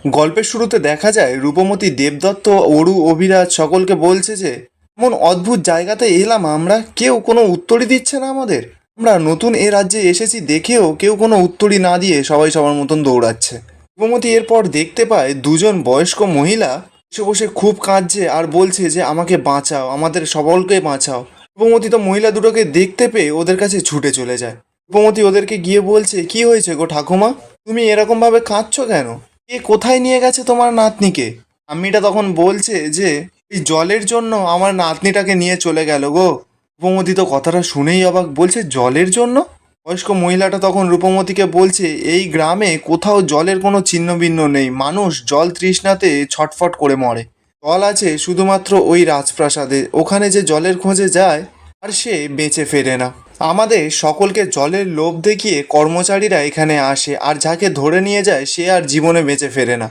গল্পের শুরুতে দেখা যায় রূপমতি দেবদত্ত, অরু, অভিরাজ সকলকে বলছে যে এমন অদ্ভুত জায়গাতে এলাম আমরা, কেউ কোনো উত্তরই দিচ্ছে না আমাদের। আমরা নতুন এ রাজ্যে এসেছি দেখেও কেউ কোনো উত্তরই না দিয়ে সবাই সবার মতন দৌড়াচ্ছে। রূপমতি এরপর দেখতে পায় দুজন বয়স্ক মহিলা বসে বসে খুব কাঁদছে আর বলছে যে আমাকে বাঁচাও, আমাদের সকলকে বাঁচাও। রূপমতি তো মহিলা দুটোকে দেখতে পেয়ে ওদের কাছে ছুটে চলে যায়। রূপমতি ওদেরকে গিয়ে বলছে, কি হয়েছে গো ঠাকুমা, তুমি এরকম ভাবে কাঁদছো কেন? কে কোথায় নিয়ে গেছে তোমার নাতনিকে? আম্মিটা তখন বলছে যে এই জলের জন্য আমার নাতনিটাকে নিয়ে চলে গেল গো। রূপমতি তো কথাটা শুনেই অবাক, বলছে জলের জন্য? বয়স্ক মহিলাটা তখন রূপমতিকে বলছে এই গ্রামে কোথাও জলের কোনো ছিন্নভিন্ন নেই, মানুষ জল তৃষ্ণাতে ছটফট করে মরে। জল আছে শুধুমাত্র ওই রাজপ্রাসাদে, ওখানে যে জলের খোঁজে যায় আর সে বেঁচে ফেরে না। আমাদের সকলকে জলের লোভ দেখিয়ে কর্মচারীরা এখানে আসে আর যাকে ধরে নিয়ে যায় সে আর জীবনে বেঁচে ফেরে না।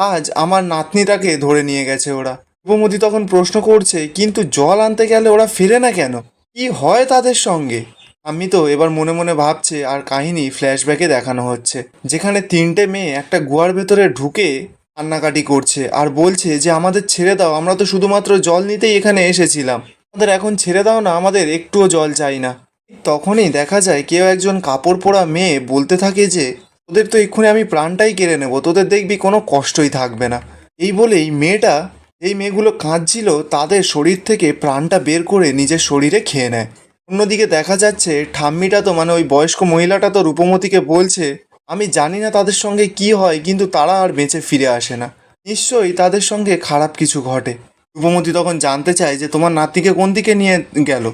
আজ আমার নাতনিটাকে ধরে নিয়ে গেছে ওরা। রূপমতি তখন প্রশ্ন করছে, কিন্তু জল আনতে গেলে ওরা ফেরে না কেন? কি হয় তাদের সঙ্গে? আমি তো এবার মনে মনে ভাবছে আর কাহিনী ফ্ল্যাশব্যাকে দেখানো হচ্ছে, যেখানে তিনটে মেয়ে একটা গুহার ভেতরে ঢুকে কান্নাকাটি করছে আর বলছে যে আমাদের ছেড়ে দাও, আমরা তো শুধুমাত্র জল নিতেই এখানে এসেছিলাম, আমাদের এখন ছেড়ে দাও না, আমাদের একটুও জল চাই না। তখনই দেখা যায় কেউ একজন কাপড় পরা মেয়ে বলতে থাকে যে তোদের তো এক্ষুনি আমি প্রাণটাই কেড়ে নেবো, তোদের দেখবি কোনো কষ্টই থাকবে না। এই বলেই মেয়েটা, এই মেয়েগুলো কাঁদছিল, তাদের শরীর থেকে প্রাণটা বের করে নিজের শরীরে খেয়ে নেয়। অন্যদিকে দেখা যাচ্ছে ঠাম্মিটা তো মানে ওই বয়স্ক মহিলাটা তো রূপমতিকে বলছে আমি জানি না তাদের সঙ্গে কি হয়, কিন্তু তারা আর বেঁচে ফিরে আসে না, নিশ্চয়ই তাদের সঙ্গে খারাপ কিছু ঘটে। রূপমতি তখন জানতে চায় যে তোমার নাতিকে কোন দিকে নিয়ে গেল।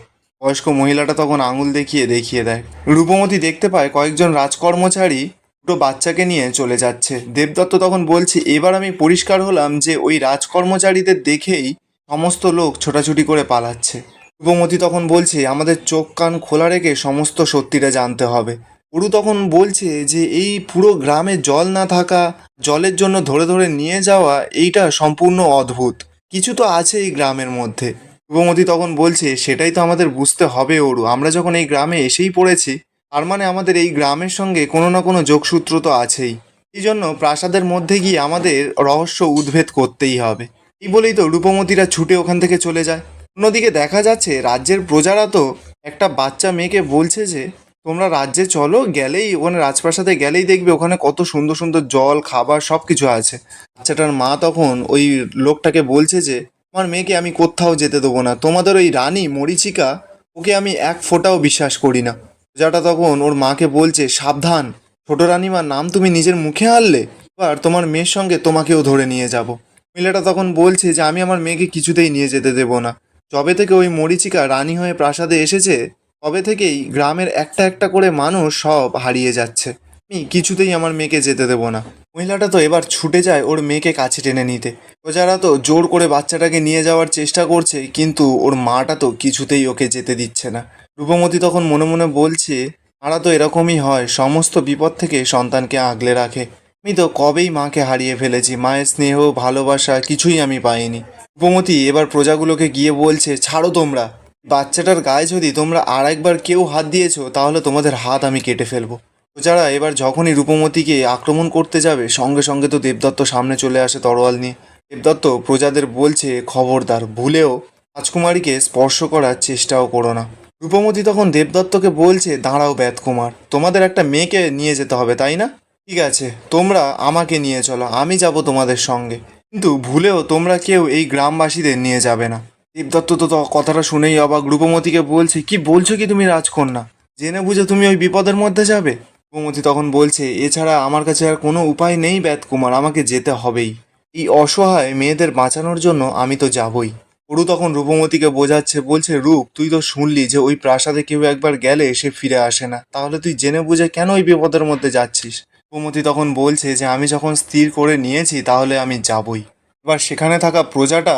বয়স্ক মহিলাটা তখন আঙুল দেখিয়ে দেখিয়ে দেয়। রূপমতি দেখতে পায় কয়েকজন রাজকর্মচারী দুটো বাচ্চাকে নিয়ে চলে যাচ্ছে। দেবদত্ত তখন বলছে এবার আমি পরিষ্কার হলাম যে ওই রাজকর্মচারীদের দেখেই সমস্ত লোক ছোটাছুটি করে পালাচ্ছে। রূপমতি তখন বলছে আমাদের চোখ কান খোলা রেখে সমস্ত সত্যিটা জানতে হবে। অরু তখন বলছে যে এই পুরো গ্রামে জল না থাকা, জলের জন্য ধরে ধরে নিয়ে যাওয়া, এইটা সম্পূর্ণ অদ্ভুত কিছু তো আছে এই গ্রামের মধ্যে। রূপমতি তখন বলছে সেটাই তো আমাদের বুঝতে হবে অরু, আমরা যখন এই গ্রামে এসেই পড়েছি তার মানে আমাদের এই গ্রামের সঙ্গে কোনো না কোনো যোগসূত্র তো আছেই। এই জন্য প্রাসাদের মধ্যে গিয়ে আমাদের রহস্য উদ্ভেদ করতেই হবে। এই বলেই তো রূপমতিরা ছুটে ওখান থেকে চলে যায়। অন্যদিকে দেখা যাচ্ছে রাজ্যের প্রজারা তো একটা বাচ্চা মেয়েকে বলছে যে তোমরা রাজ্যে চলো, গেলেই ওখানে রাজপ্রাসাদে গেলেই দেখবে ওখানে কত সুন্দর সুন্দর জল খাবার সব কিছু আছে। বাচ্চাটার মা তখন ওই লোকটাকে বলছে যে আমার মেয়েকে আমি কোথাও যেতে দেবো না, তোমাদের ওই রানী মরীচিকা, ওকে আমি এক ফোঁটাও বিশ্বাস করি না। প্রজাটা তখন ওর মাকে বলছে সাবধান, ছোট রানীমার নাম তুমি নিজের মুখে আনলে, এবার তোমার মেয়ের সঙ্গে তোমাকেও ধরে নিয়ে যাব। মহিলাটা তখন বলছে যে আমি আমার মেয়েকে কিছুতেই নিয়ে যেতে দেবো না। যবে থেকে ওই মরীচিকা রানী হয়ে প্রাসাদে এসেছে তবে থেকেই গ্রামের একটা একটা করে মানুষ সব হারিয়ে যাচ্ছে, আমি কিছুতেই আমার মেয়েকে যেতে দেবো না। মহিলাটা তো এবার ছুটে যায় ওর মেয়েকে কাছে টেনে নিতে। প্রজারা তো জোর করে বাচ্চাটাকে নিয়ে যাওয়ার চেষ্টা করছে, কিন্তু ওর মাটা তো কিছুতেই ওকে যেতে দিচ্ছে না। রূপমতি তখন মনে মনে বলছে মারা তো এরকমই হয়, সমস্ত বিপদ থেকে সন্তানকে আগলে রাখে। আমি তো কবেই মাকে হারিয়ে ফেলেছি, মায়ের স্নেহ ভালোবাসা কিছুই আমি পাইনি। রূপমতি এবার প্রজাগুলোকে গিয়ে বলছে ছাড়ো তোমরা, বাচ্চাটার গায়ে যদি তোমরা আর একবার কেউ হাত দিয়েছো তাহলে তোমাদের হাত আমি কেটে ফেলবো। প্রজারা এবার যখনই রূপমতিকে আক্রমণ করতে যাবে সঙ্গে সঙ্গে তো দেবদত্ত সামনে চলে আসে তরোয়াল নিয়ে। দেবদত্ত প্রজাদের বলছে খবরদার, ভুলেও রাজকুমারীকে স্পর্শ করার চেষ্টাও করো না। রূপমতি তখন দেবদত্তকে বলছে দাঁড়াও ব্যাতকুমার, তোমাদের একটা মেয়েকে নিয়ে যেতে হবে তাই না? ঠিক আছে, তোমরা আমাকে নিয়ে চলো, আমি যাব তোমাদের সঙ্গে, কিন্তু ভুলেও তোমরা কেউ এই গ্রামবাসীদের নিয়ে যাবে না। দেবদত্ত তো কথাটা শুনেই অবাক, রূপমতিকে বলছে কি বলছো কি তুমি রাজকন্যা, জেনে বুঝে তুমি ওই বিপদের মধ্যে যাবে? রূপমতি তখন বলছে এছাড়া আমার কাছে আর কোনো উপায় নেই ব্যাতকুমার, আমাকে যেতে হবেই, এই অসহায় মেয়েদের বাঁচানোর জন্য আমি তো যাবই। অরু তখন রূপমতিকে বোঝাচ্ছে, বলছে রূপ তুই তো শুনলি যে ওই প্রাসাদে কেউ একবার গেলে সে ফিরে আসে না, তাহলে তুই জেনে বুঝে কেন ওই বিপদের মধ্যে যাচ্ছিস? রূপমতি তখন বলছে যে আমি যখন স্থির করে নিয়েছি তাহলে আমি যাবই। এবার সেখানে থাকা প্রজাটা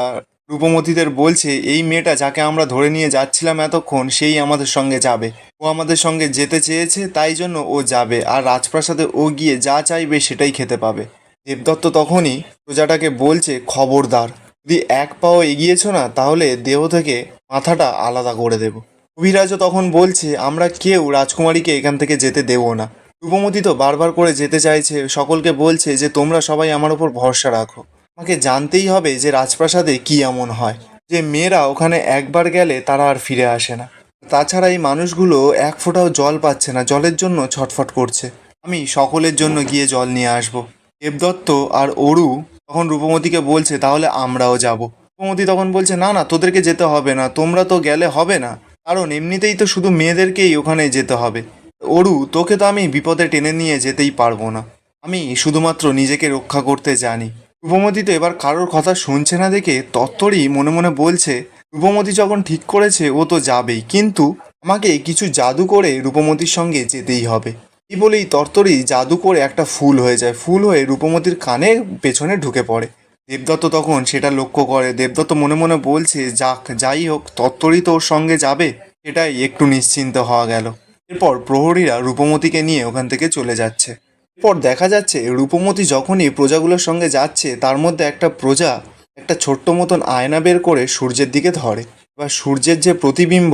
রূপমতিদের বলছে এই মেয়েটা যাকে আমরা ধরে নিয়ে যাচ্ছিলাম এতক্ষণ সেই আমাদের সঙ্গে যাবে, ও আমাদের সঙ্গে যেতে চেয়েছে তাই জন্য ও যাবে, আর রাজপ্রাসাদে ও গিয়ে যা চাইবে সেটাই খেতে পাবে। দেবদত্ত তখনই প্রজাটাকে বলছে খবরদার, যদি এক পাও এগিয়েছো না তাহলে দেহ থেকে মাথাটা আলাদা করে দেব। কবিরাজও তখন বলছে আমরা কেউ রাজকুমারীকে এখান থেকে যেতে দেব না। রূপমতি তো বারবার করে যেতে চাইছে, সকলকে বলছে যে তোমরা সবাই আমার ওপর ভরসা রাখো। আমাকে জানতেই হবে যে রাজপ্রাসাদে কি এমন হয় যে মেয়েরা ওখানে একবার গেলে তারা আর ফিরে আসে না। তাছাড়া এই মানুষগুলো এক ফোঁটাও জল পাচ্ছে না, জলের জন্য ছটফট করছে। আমি সকলের জন্য গিয়ে জল নিয়ে আসব। দেবদত্ত আর অরু তখন রূপমতিকে বলছে তাহলে আমরাও যাব। রূপমতি তখন বলছে না না, তোদেরকে যেতে হবে না, তোমরা তো গেলে হবে না, কারণ এমনিতেই তো শুধু মেয়েদেরকেই ওখানে যেতে হবে। অরু, তোকে তো আমি বিপদে টেনে নিয়ে যেতেই পারবো না, আমি শুধুমাত্র নিজেকে রক্ষা করতে জানি। রূপমতি তো এবার কারোর কথা শুনছে না দেখে তত্তরই মনে মনে বলছে রূপমতি যখন ঠিক করেছে ও তো যাবেই, কিন্তু আমাকে কিছু জাদু করে রূপমতির সঙ্গে যেতেই হবে। এই বলেই তরতরি জাদু করে একটা ফুল হয়ে যায়, ফুল হয়ে রূপমতির কানের পেছনে ঢুকে পড়ে। দেবদত্ত তখন সেটা লক্ষ্য করে। দেবদত্ত মনে মনে বলছে যাক, যাই হোক, তত্তরি তো ওর সঙ্গে যাবে, এটাই একটু নিশ্চিন্ত হওয়া গেল। এরপর প্রহরীরা রূপমতিকে নিয়ে ওখান থেকে চলে যাচ্ছে। এরপর দেখা যাচ্ছে রূপমতি যখনই প্রজাগুলোর সঙ্গে যাচ্ছে তার মধ্যে একটা প্রজা একটা ছোট্ট মতন আয়না বের করে সূর্যের দিকে ধরে। এবার সূর্যের যে প্রতিবিম্ব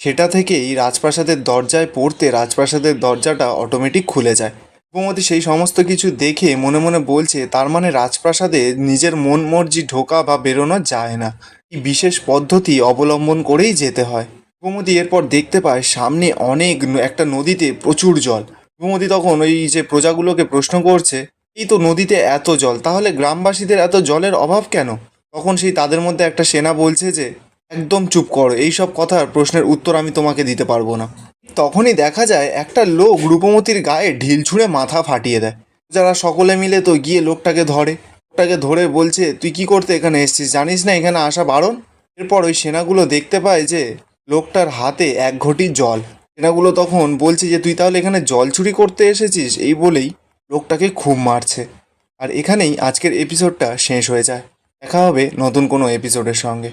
সেটা থেকেই রাজপ্রাসাদের দরজায় পড়তে রাজপ্রাসাদের দরজাটা অটোমেটিক খুলে যায়। রূপমতি সেই সমস্ত কিছু দেখে মনে মনে বলছে তার মানে রাজপ্রাসাদে নিজের মন মর্জি ঢোকা বা বেরোনো যায় না, এই বিশেষ পদ্ধতি অবলম্বন করেই যেতে হয়। রূপমতি এরপর দেখতে পায় সামনে অনেক একটা নদীতে প্রচুর জল। রূপমতি তখন ওই যে প্রজাগুলোকে প্রশ্ন করছে এই তো নদীতে এত জল, তাহলে গ্রামবাসীদের এত জলের অভাব কেন? তখন সেই তাদের মধ্যে একটা সেনা বলছে যে একদম চুপ করো, এইসব কথার প্রশ্নের উত্তর আমি তোমাকে দিতে পারবো না। তখনই দেখা যায় একটা লোক রূপমতির গায়ে ঢিল ছুঁড়ে মাথা ফাটিয়ে দেয়। যারা সকলে মিলে তো গিয়ে লোকটাকে ধরে, লোকটাকে ধরে বলছে তুই কি করতে এখানে এসেছিস, জানিস না এখানে আসা বারণ? এরপর ওই সেনাগুলো দেখতে পায় যে লোকটার হাতে এক ঘটি জল। সেনাগুলো তখন বলছে যে তুই তাহলে এখানে জল চুরি করতে এসেছিস, এই বলেই লোকটাকে খুব মারছে। আর এখানেই আজকের এপিসোডটা শেষ হয়ে যায়। দেখা হবে নতুন কোনো এপিসোডের সঙ্গে।